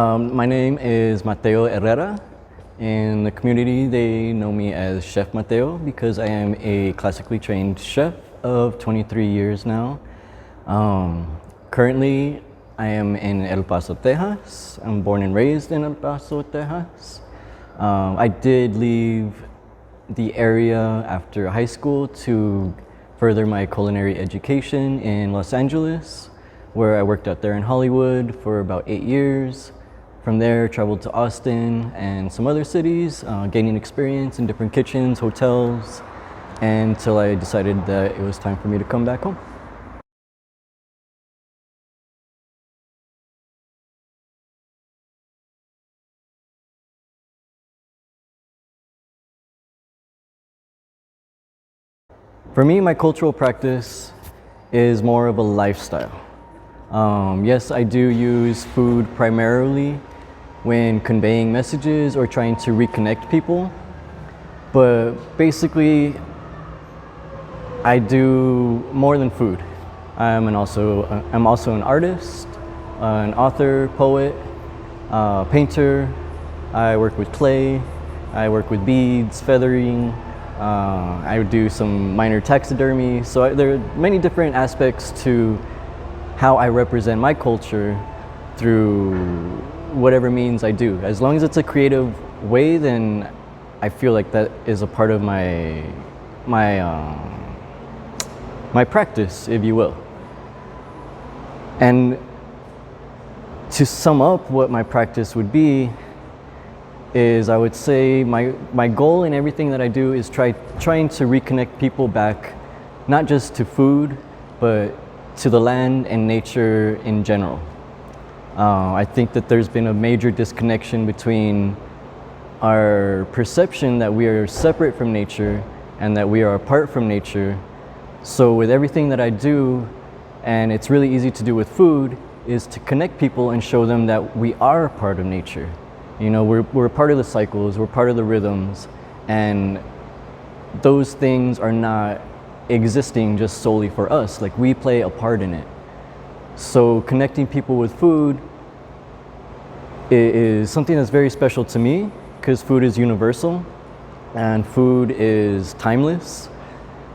My name is Mateo Herrera. In the community, they know me as Chef Mateo because I am a classically trained chef of 23 years now. Currently, I am in El Paso, Texas. I'm born and raised in El Paso, Texas. I did leave the area after high school to further my culinary education in Los Angeles, where I worked out there in Hollywood for about 8 years. From there, traveled to Austin and some other cities, gaining experience in different kitchens, hotels, until I decided that it was time for me to come back home. For me, my cultural practice is more of a lifestyle. Yes, I do use food primarily when conveying messages or trying to reconnect people, but basically I do more than food. I'm also an artist, an author, poet, painter. I work with clay, I work with beads, feathering. I would do some minor taxidermy. So there are many different aspects to how I represent my culture through whatever means I do. As long as it's a creative way, then I feel like that is a part of my practice, if you will. And to sum up what my practice would be is, I would say my goal in everything that I do is trying to reconnect people back, not just to food, but to the land and nature in general. I think that there's been a major disconnection between our perception that we are separate from nature and that we are apart from nature. So with everything that I do, and it's really easy to do with food, is to connect people and show them that we are a part of nature. You know, we're part of the cycles, we're part of the rhythms, and those things are not existing just solely for us. Like, we play a part in it. So connecting people with food is something that's very special to me, because food is universal and food is timeless.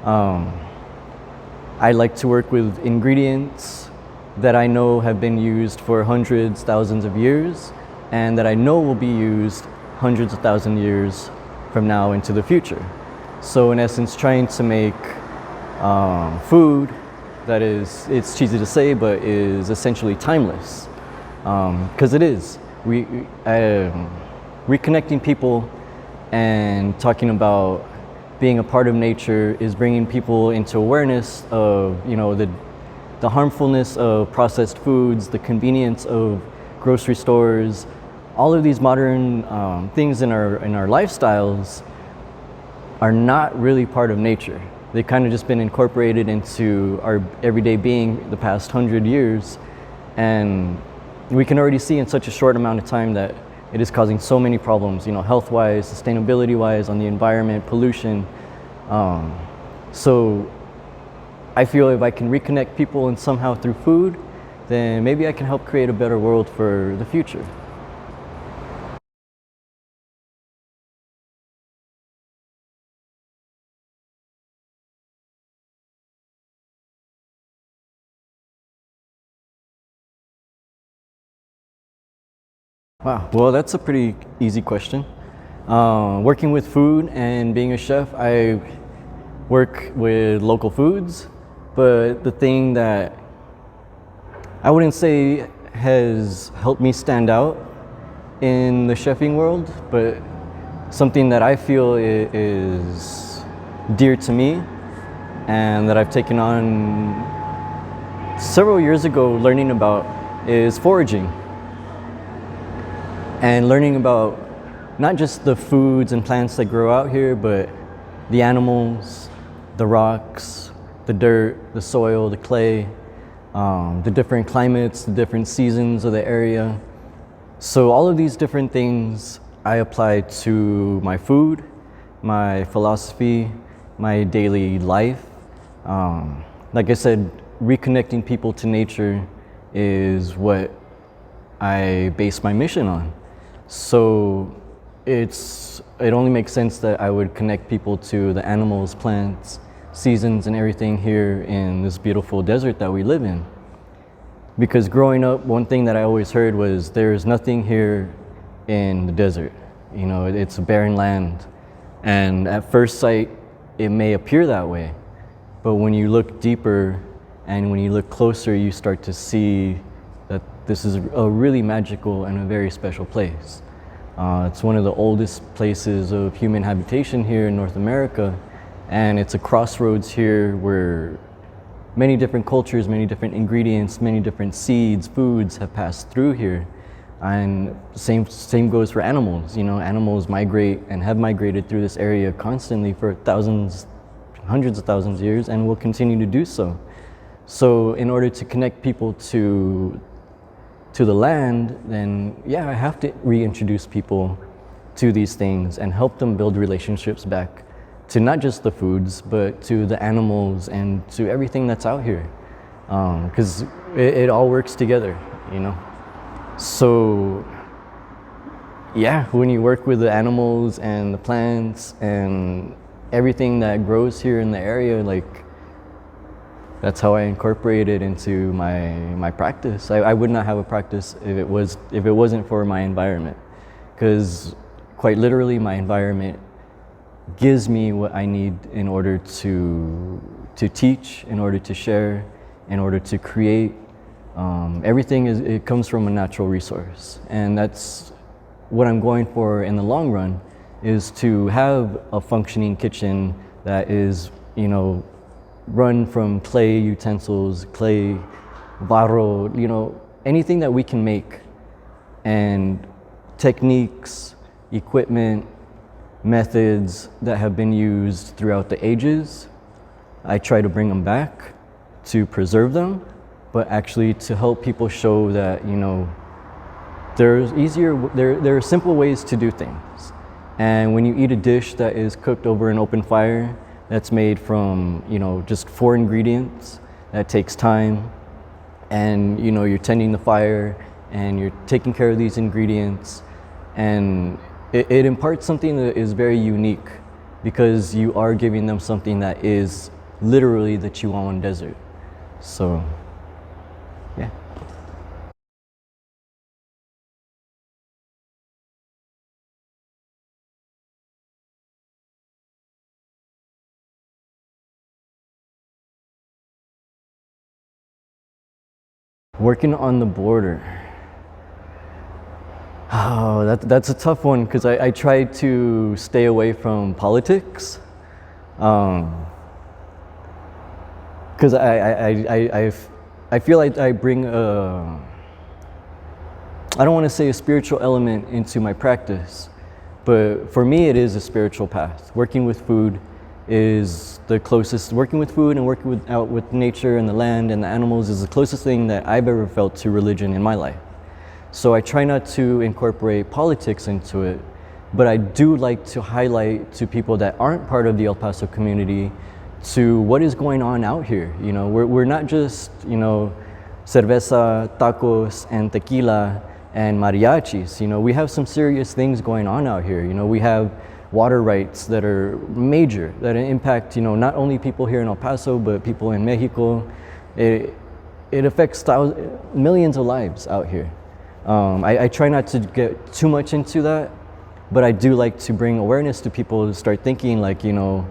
I like to work with ingredients that I know have been used for hundreds, thousands of years, and that I know will be used hundreds of thousands of years from now into the future. So in essence, trying to make food that is, it's cheesy to say, but is essentially timeless, because it is. Reconnecting people and talking about being a part of nature is bringing people into awareness of, you know, the harmfulness of processed foods, the convenience of grocery stores. All of these modern things in our lifestyles are not really part of nature. They've kind of just been incorporated into our everyday being the past 100 years. And we can already see in such a short amount of time that it is causing so many problems, you know, health-wise, sustainability-wise, on the environment, pollution. So I feel if I can reconnect people and somehow through food, then maybe I can help create a better world for the future. Wow, well, that's a pretty easy question. Working with food and being a chef, I work with local foods, but the thing that I wouldn't say has helped me stand out in the chefing world, but something that I feel is dear to me and that I've taken on several years ago learning about is foraging. And learning about not just the foods and plants that grow out here, but the animals, the rocks, the dirt, the soil, the clay, the different climates, the different seasons of the area. So all of these different things I apply to my food, my philosophy, my daily life. Like I said, reconnecting people to nature is what I base my mission on. So it only makes sense that I would connect people to the animals, plants, seasons, and everything here in this beautiful desert that we live in. Because growing up, one thing that I always heard was there's nothing here in the desert. You know, it's a barren land. And at first sight, it may appear that way. But when you look deeper and when you look closer, you start to see that this is a really magical and a very special place. It's one of the oldest places of human habitation here in North America, and it's a crossroads here where many different cultures, many different ingredients, many different seeds, foods have passed through here. And same goes for animals. You know, animals migrate and have migrated through this area constantly for thousands, hundreds of thousands of years, and will continue to do so. So in order to connect people to the land, then yeah, I have to reintroduce people to these things and help them build relationships back to not just the foods, but to the animals and to everything that's out here. Because it all works together, you know? So yeah, when you work with the animals and the plants and everything that grows here in the area, like, that's how I incorporate it into my practice. I would not have a practice if it wasn't for my environment, because quite literally my environment gives me what I need in order to teach, in order to share, in order to create. Everything it comes from a natural resource, and that's what I'm going for in the long run, is to have a functioning kitchen that is, you know, run from clay utensils, clay, barro, you know, anything that we can make, and techniques, equipment, methods that have been used throughout the ages. I try to bring them back to preserve them, but actually to help people show that, you know, there are simple ways to do things. And when you eat a dish that is cooked over an open fire, that's made from, you know, just 4 ingredients, that takes time, and, you know, you're tending the fire and you're taking care of these ingredients, and it imparts something that is very unique, because you are giving them something that is literally the Chihuahuan Desert. So yeah. Working on the border. Oh, that's a tough one, because I try to stay away from politics. Because I feel like I bring I don't want to say a spiritual element into my practice, but for me it is a spiritual path. Working with food is the closest, working with food and working out with nature and the land and the animals is the closest thing that I've ever felt to religion in my life. So I try not to incorporate politics into it, but I do like to highlight to people that aren't part of the El Paso community to what is going on out here. You know, we're not just, you know, cerveza, tacos, and tequila and mariachis. You know, we have some serious things going on out here. You know, we have water rights that are major, that impact, you know, not only people here in El Paso, but people in Mexico. It affects millions of lives out here. I try not to get too much into that, but I do like to bring awareness to people to start thinking, like, you know,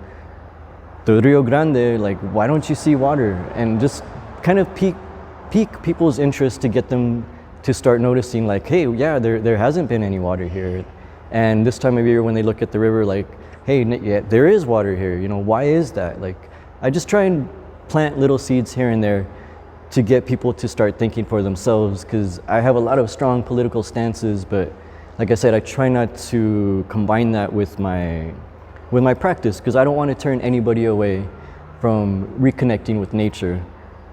the Rio Grande, like, why don't you see water? And just kind of pique people's interest to get them to start noticing, like, hey, yeah, there hasn't been any water here. And this time of year when they look at the river, like, hey, yeah, there is water here, you know, why is that? Like, I just try and plant little seeds here and there to get people to start thinking for themselves, because I have a lot of strong political stances, but like I said, I try not to combine that with my practice, because I don't want to turn anybody away from reconnecting with nature.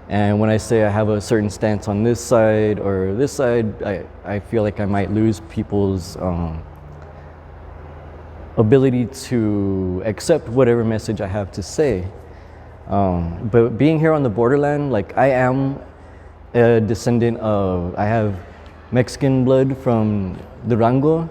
And when I say I have a certain stance on this side or this side, I feel like I might lose people's ability to accept whatever message I have to say. But being here on the borderland, like, I am a descendant of, I have Mexican blood from Durango,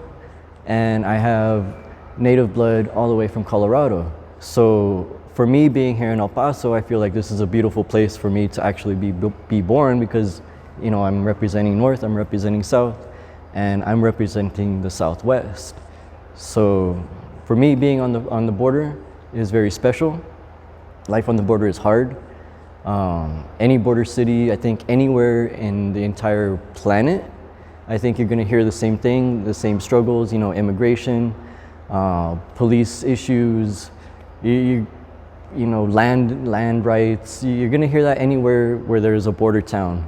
and I have native blood all the way from Colorado. So for me being here in El Paso, I feel like this is a beautiful place for me to actually be born because, you know, I'm representing North, I'm representing South, and I'm representing the Southwest. So for me, being on the border is very special. Life on the border is hard. Any border city, I think anywhere in the entire planet, I think you're gonna hear the same thing, the same struggles, you know, immigration, police issues, you know, land rights. You're gonna hear that anywhere where there's a border town.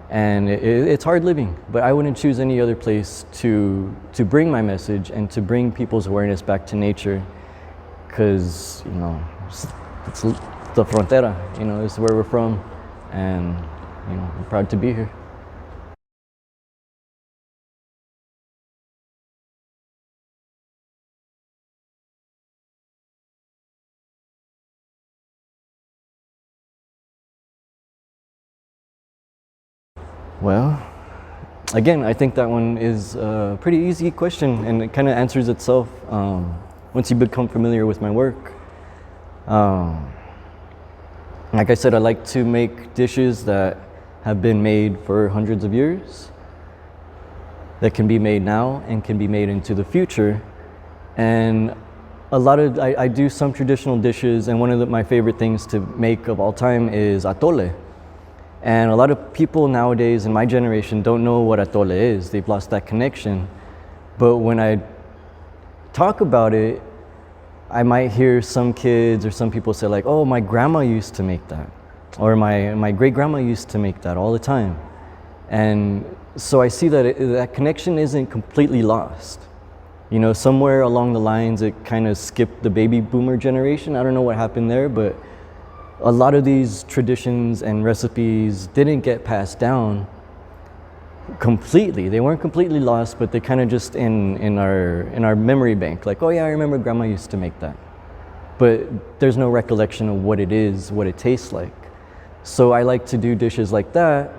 And it's hard living, but I wouldn't choose any other place to bring my message and to bring people's awareness back to nature, because, you know, it's the frontera, you know, it's where we're from, and, you know, I'm proud to be here. Well, again, I think that one is a pretty easy question, and it kind of answers itself once you become familiar with my work. Like I said, I like to make dishes that have been made for hundreds of years, that can be made now and can be made into the future. And I do some traditional dishes, and one of my favorite things to make of all time is atole. And a lot of people nowadays in my generation don't know what atole is. They've lost that connection. But when I talk about it, I might hear some kids or some people say like, oh, my grandma used to make that. Or my great grandma used to make that all the time. And so I see that that connection isn't completely lost. You know, somewhere along the lines, it kind of skipped the baby boomer generation. I don't know what happened there, but a lot of these traditions and recipes didn't get passed down completely. They weren't completely lost, but they kind of just in our memory bank. Like, oh yeah, I remember grandma used to make that. But there's no recollection of what it is, what it tastes like. So I like to do dishes like that,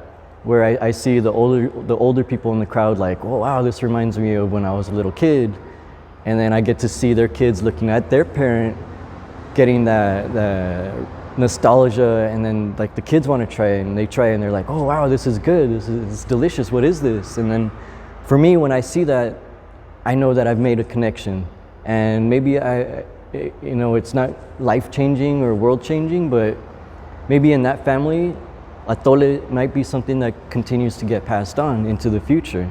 where I see the older people in the crowd like, oh wow, this reminds me of when I was a little kid. And then I get to see their kids looking at their parent, getting that nostalgia, and then like the kids want to try it, and they try it and they're like, oh wow, this is good, this is delicious, what is this? And then for me, when I see that, I know that I've made a connection. And maybe you know, it's not life-changing or world-changing, but maybe in that family, atole might be something that continues to get passed on into the future.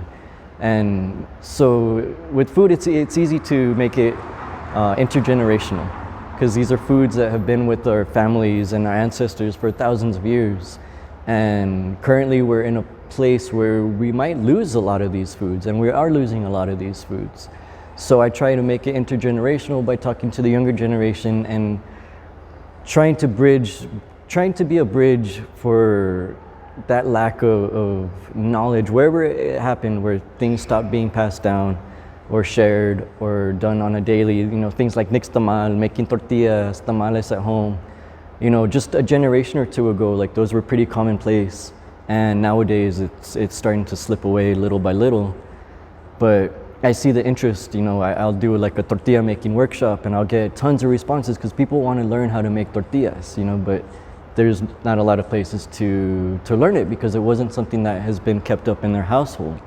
And so with food, it's easy to make it intergenerational, because these are foods that have been with our families and our ancestors for thousands of years. And currently we're in a place where we might lose a lot of these foods, and we are losing a lot of these foods. So I try to make it intergenerational by talking to the younger generation and trying to be a bridge for that lack of knowledge, wherever it happened, where things stopped being passed down or shared or done on a daily, you know, things like nixtamal, making tortillas, tamales at home. You know, just a generation or two ago, like those were pretty commonplace. And nowadays it's starting to slip away little by little. But I see the interest, you know, I'll do like a tortilla making workshop and I'll get tons of responses because people want to learn how to make tortillas, you know, but there's not a lot of places to learn it because it wasn't something that has been kept up in their household.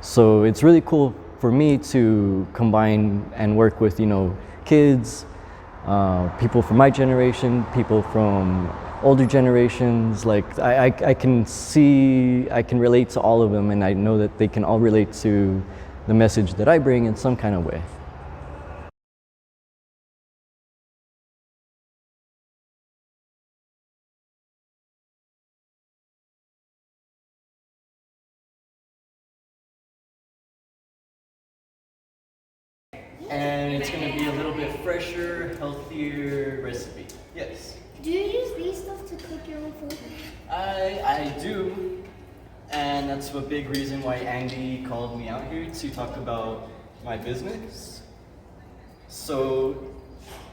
So it's really cool for me to combine and work with, you know, kids, people from my generation, people from older generations. Like I can relate to all of them, and I know that they can all relate to the message that I bring in some kind of way. And it's going to be a little bit fresher, healthier recipe. Yes. Do you use these stuff to cook your own food? I do, and that's a big reason why Andy called me out here to talk about my business. So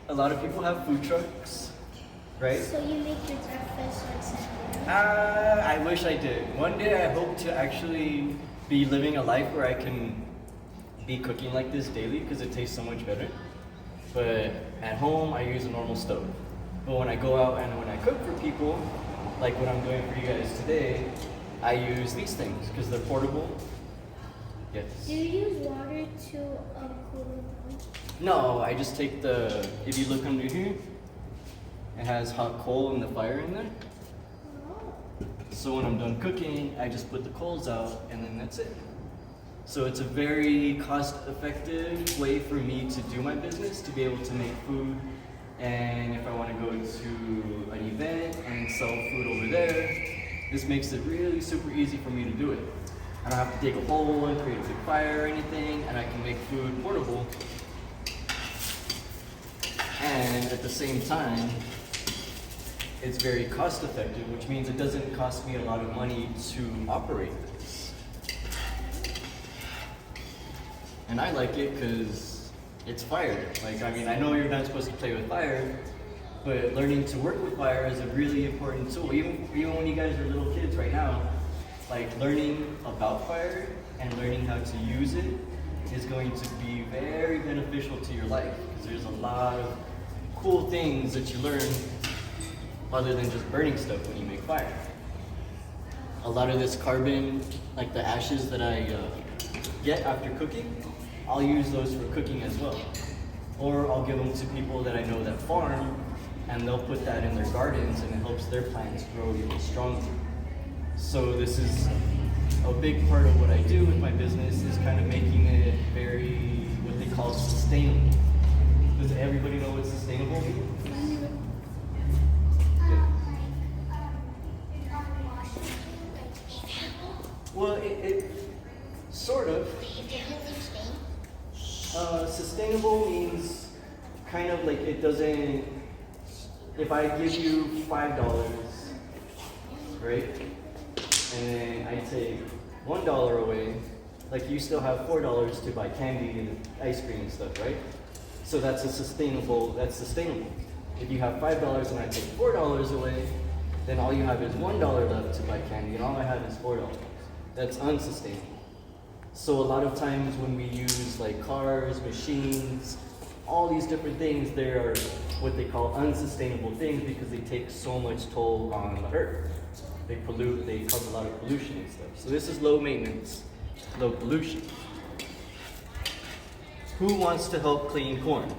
a lot of people have food trucks, right? So you make your breakfast like Saturday? I wish I did. One day I hope to actually be living a life where I can be cooking like this daily because it tastes so much better. But at home I use a normal stove. But when I go out and when I cook for people, like what I'm doing for you guys today, I use these things because they're portable. Yes. Do you use water to cool it down? No, I just take if you look under here, it has hot coal and the fire in there. Oh. So when I'm done cooking, I just put the coals out and then that's it. So it's a very cost-effective way for me to do my business, to be able to make food. And if I want to go to an event and sell food over there, this makes it really super easy for me to do it. I don't have to dig a hole and create a big fire or anything, and I can make food portable. And at the same time, it's very cost effective, which means it doesn't cost me a lot of money to operate this. And I like it because it's fire. Like, I mean, I know you're not supposed to play with fire, but learning to work with fire is a really important tool. Even when you guys are little kids right now, like learning about fire and learning how to use it is going to be very beneficial to your life because there's a lot of cool things that you learn other than just burning stuff when you make fire. A lot of this carbon, like the ashes that I get after cooking, I'll use those for cooking as well. Or I'll give them to people that I know that farm, and they'll put that in their gardens and it helps their plants grow even stronger. So this is a big part of what I do with my business, is kind of making it very, what they call sustainable. Does everybody know what sustainable means? Well, it sort of. Sustainable means kind of like it doesn't, if I give you $5, right? And then I take $1 away, like you still have $4 to buy candy and ice cream and stuff, right? So that's sustainable. If you have $5 and I take $4 away, then all you have is $1 left to buy candy and all I have is $4. That's unsustainable. So a lot of times when we use like cars, machines, all these different things, they are what they call unsustainable things because they take so much toll on the earth. They pollute, they cause a lot of pollution and stuff. So this is low maintenance, low pollution. Who wants to help clean corn?